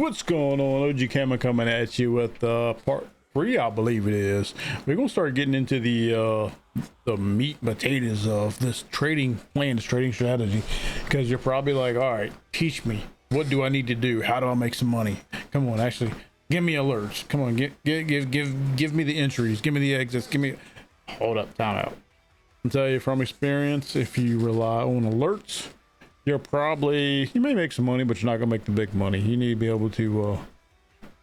What's going on? OG Camera coming at you with part 3, I believe it is. We're gonna start getting into the meat and potatoes of this trading plan, this trading strategy, because you're probably like, all right, teach me. What do I need to do? How do I make some money? Come on, actually, give me alerts. Come on, give me the entries, give me the exits, give me. Hold up, time out. I'll tell you from experience, if you rely on alerts, you may make some money, but you're not gonna make the big money. You need to be able to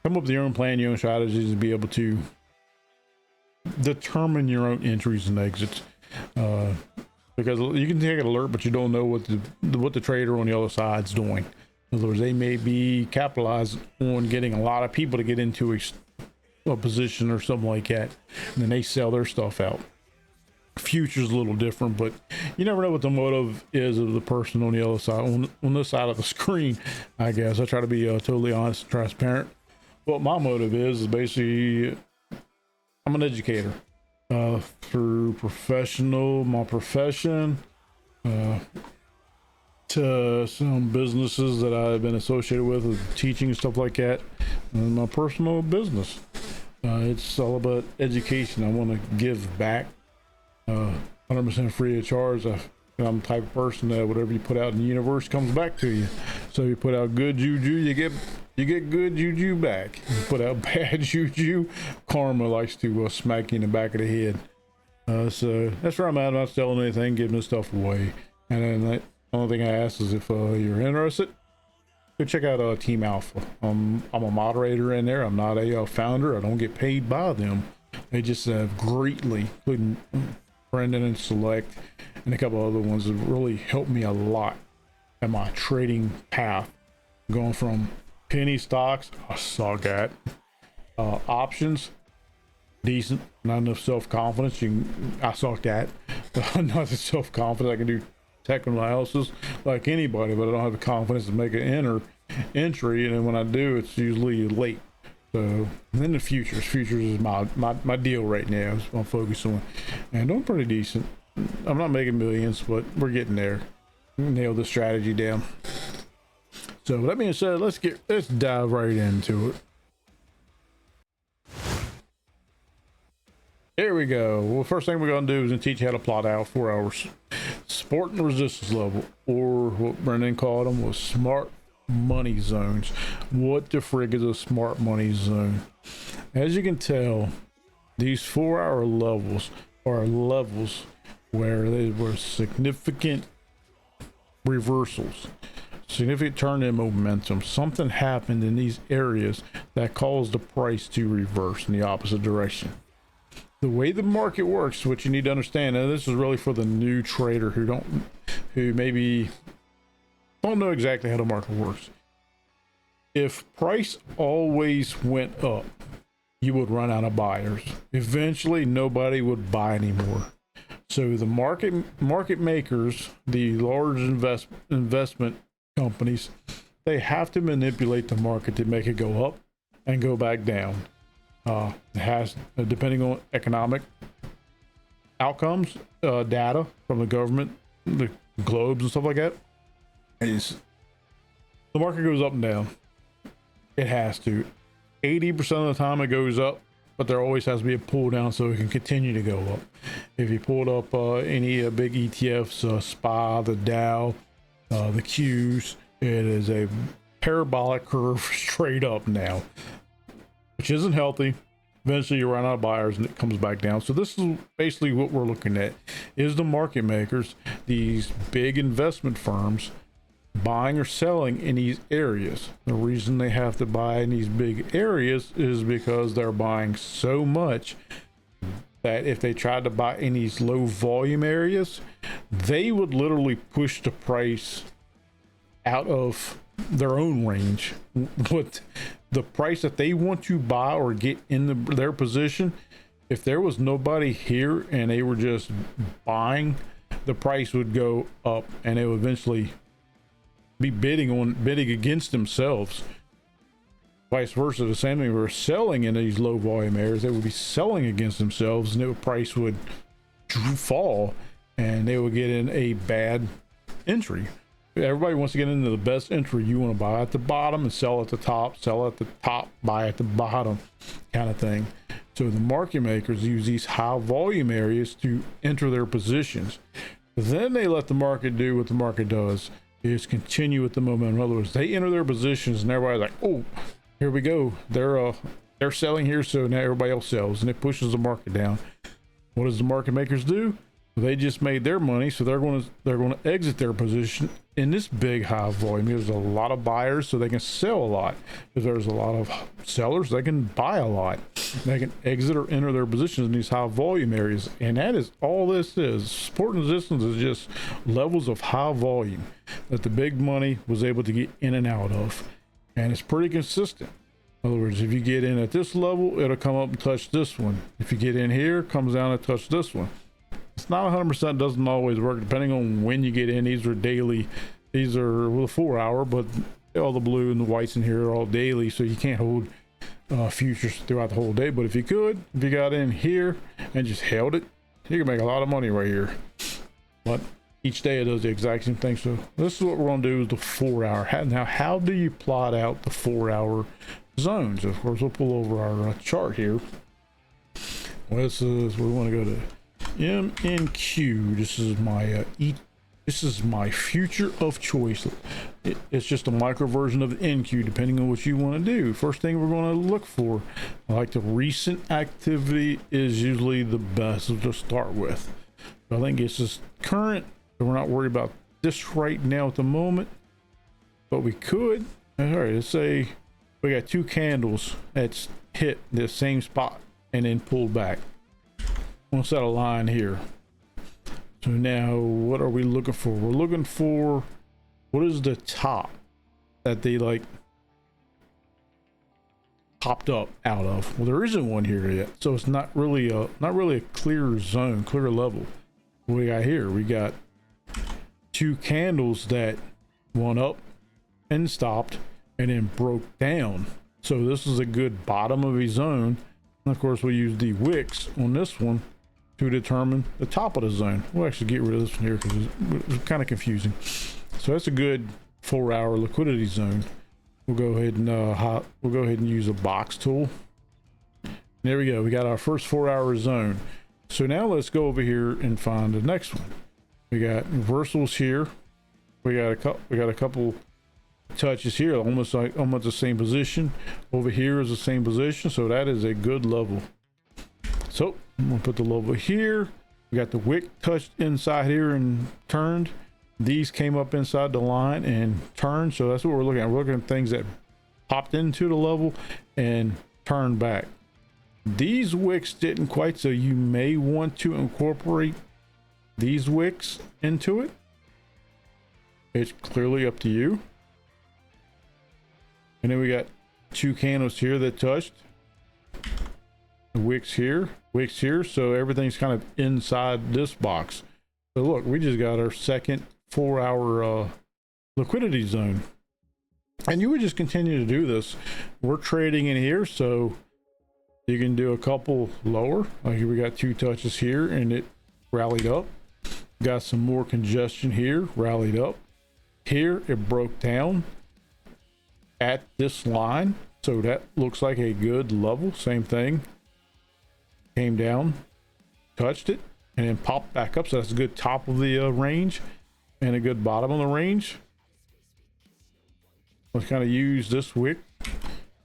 come up with your own plan, your own strategies, and be able to determine your own entries and exits. Because you can take an alert, but you don't know what the trader on the other side's doing. In other words, they may be capitalized on getting a lot of people to get into a position or something like that, and then they sell their stuff out. Future's a little different, but you never know what the motive is of the person on the other side, on this side of the screen. I guess I try to be totally honest and transparent. What my motive is basically, I'm an educator through my profession, to some businesses that I've been associated with teaching and stuff like that, and my personal business. It's all about education. I want to give back 100% free of charge. I'm the type of person that whatever you put out in the universe comes back to you. So you put out good juju, you get good juju back. You put out bad juju, karma likes to smack you in the back of the head. So that's where I'm at. I'm not selling anything, giving this stuff away. And then the only thing I ask is if you're interested, go check out Team Alpha. I'm a moderator in there. I'm not a founder. I don't get paid by them. They just have greatly, including Brendan and Select and a couple other ones, have really helped me a lot in my trading path, going from penny stocks, I suck at, options, decent, not enough self-confidence, I suck at, not enough self-confidence. I can do technical analysis like anybody, but I don't have the confidence to make an entry, and then when I do, it's usually late. So then the futures is my deal right now. Is what I'm focusing on, and I'm pretty decent. I'm not making millions, but we're getting there. Nail the strategy down. So that being said, let's dive right into it. Here we go. Well, first thing we're gonna do is teach you how to plot out 4 hours support and resistance level, or what Brendan called them was smart money zones. What the frig is a smart money zone? As you can tell, these 4 hour levels are levels where there were significant reversals, significant turn in momentum. Something happened in these areas that caused the price to reverse in the opposite direction. The way the market works, what you need to understand, and this is really for the new trader who maybe don't know exactly how the market works. If price always went up, you would run out of buyers. Eventually, nobody would buy anymore. So the market makers, the large investment companies, they have to manipulate the market to make it go up and go back down. It has, depending on economic outcomes, data from the government, the globes and stuff like that. The market goes up and down. It has to. 80% of the time it goes up, but there always has to be a pull down so it can continue to go up. If you pulled up any big ETFs, SPY, the Dow, the Qs, it is a parabolic curve straight up now, which isn't healthy. Eventually you run out of buyers and it comes back down. So this is basically what we're looking at, is the market makers, these big investment firms, buying or selling in these areas. The reason they have to buy in these big areas is because they're buying so much that if they tried to buy in these low volume areas, they would literally push the price out of their own range. What the price that they want to buy or get in their position, if there was nobody here and they were just buying, the price would go up and they would eventually be bidding against themselves. Vice versa, the same thing, we're selling in these low volume areas, they would be selling against themselves, and the price would fall and they would get in a bad entry. Everybody wants to get into the best entry. You want to buy at the bottom and sell at the top, sell at the top, buy at the bottom, kind of thing. So the market makers use these high volume areas to enter their positions. Then they let the market do what the market does, is continue with the momentum. In other words, they enter their positions and everybody's like, oh, here we go. They're selling here, so now everybody else sells, and it pushes the market down. What does the market makers do? They just made their money, so they're going to exit their position in this big high volume. There's a lot of buyers, so they can sell a lot. If there's a lot of sellers, they can buy a lot. They can exit or enter their positions in these high volume areas, and that is all this is. Support and resistance is just levels of high volume that the big money was able to get in and out of, and it's pretty consistent. In other words, if you get in at this level, it'll come up and touch this one. If you get in here, it comes down and touch this one. It's not 100%, doesn't always work depending on when you get in. These are daily, these are well, 4 hour, but all the blue and the whites in here are all daily, so you can't hold futures throughout the whole day. But if you got in here and just held it, you can make a lot of money right here. But each day it does the exact same thing. So this is what we're going to do is the 4 hour. Now, how do you plot out the 4 hour zones? Of course, we'll pull over our chart here. Well, this is, we want to go to MNQ. This is my this is my future of choice. It's just a micro version of the NQ, depending on what you want to do. First thing we're going to look for, like the recent activity, is usually the best to start with. I think it's just current, so we're not worried about this right now at the moment, but we could. All right, let's say we got two candles that's hit the same spot and then pulled back. We'll set a line here. So now what are we looking for? We're looking for, what is the top that they like popped up out of? Well, there isn't one here yet, so it's not really a clear zone, clear level. What we got here, we got two candles that went up and stopped and then broke down. So this is a good bottom of a zone. And of course, we use the wicks on this one to determine the top of the zone. We'll actually get rid of this one here because it's kind of confusing. So that's a good 4 hour liquidity zone. We'll go ahead and use a box tool. There we go. We got our first 4 hour zone. So now let's go over here and find the next one. We got reversals here. We got a couple touches here, almost the same position. Over here is the same position, so that is a good level. So I'm gonna put the level here. We got the wick touched inside here and turned. These came up inside the line and turned. So that's what we're looking at. We're looking at things that popped into the level and turned back. These wicks didn't quite, so you may want to incorporate these wicks into it. It's clearly up to you. And then we got two candles here that touched. Wicks here, so everything's kind of inside this box. So look, we just got our second 4 hour liquidity zone, and you would just continue to do this. We're trading in here, so you can do a couple lower. Like we got two touches here and it rallied up. Got some more congestion here, rallied up. Here it broke down at this line, so that looks like a good level. Same thing, came down, touched it, and then popped back up. So that's a good top of the range and a good bottom of the range. Let's kind of use this wick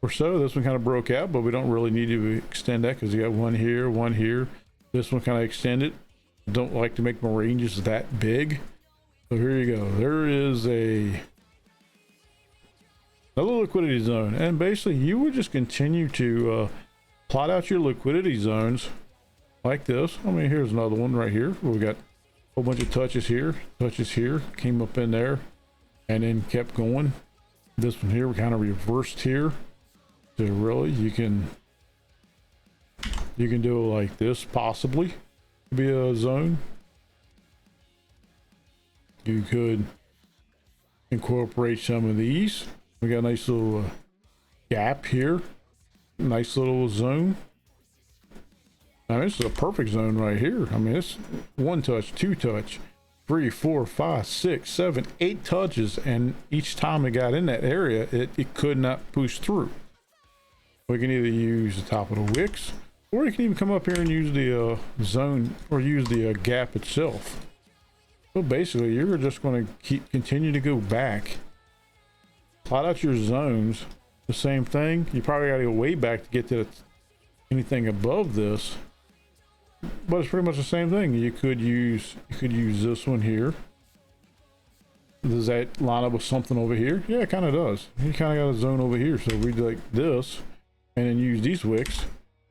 or so. This one kind of broke out, but we don't really need to extend that because you got one here, one here. This one kind of extended. Don't like to make my ranges that big. So here you go. There is another liquidity zone, and basically you would just continue to plot out your liquidity zones like this. I mean, here's another one right here. We got a whole bunch of touches here, came up in there, and then kept going. This one here, we kind of reversed here. So really, you can do it like this, possibly be a zone. You could incorporate some of these. We got a nice little gap here, nice little zone. I mean, this is a perfect zone right here. I mean, it's one touch, two touch. 3, 4, 5, 6, 7, 8 touches, and each time it got in that area, it could not push through. We can either use the top of the wicks, or you can even come up here and use the zone, or use the gap itself. So basically, you're just going to continue to go back, plot out your zones. The same thing. You probably got to go way back to get to anything above this, but it's pretty much the same thing. You could use this one here. Does that line up with something over here? Yeah, it kind of does. You kind of got a zone over here, so we do like this, and then use these wicks.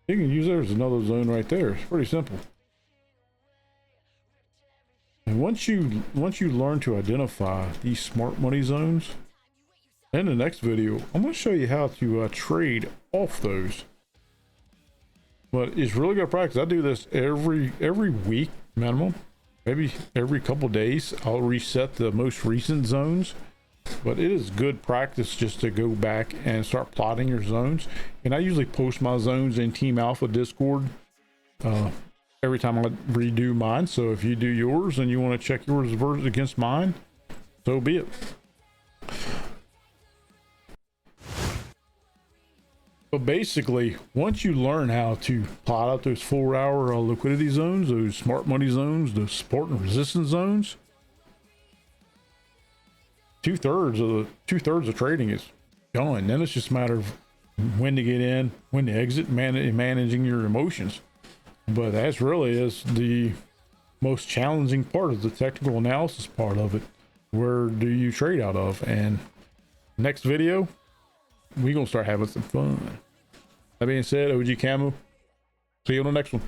You can use there's another zone right there. It's pretty simple. And once you learn to identify these smart money zones, in the next video, I'm going to show you how to trade off those. But it's really good practice. I do this every week minimum, maybe every couple days. I'll reset the most recent zones, but it is good practice just to go back and start plotting your zones. And I usually post my zones in Team Alpha Discord every time I redo mine. So if you do yours and you want to check yours versus against mine, so be it. But basically, once you learn how to plot out those 4-hour liquidity zones, those smart money zones, the support and resistance zones, two-thirds of trading is done. Then it's just a matter of when to get in, when to exit, managing your emotions. But that's really is the most challenging part of the technical analysis part of it. Where do you trade out of? And next video, we're gonna start having some fun. That being said, OG Camo, see you on the next one.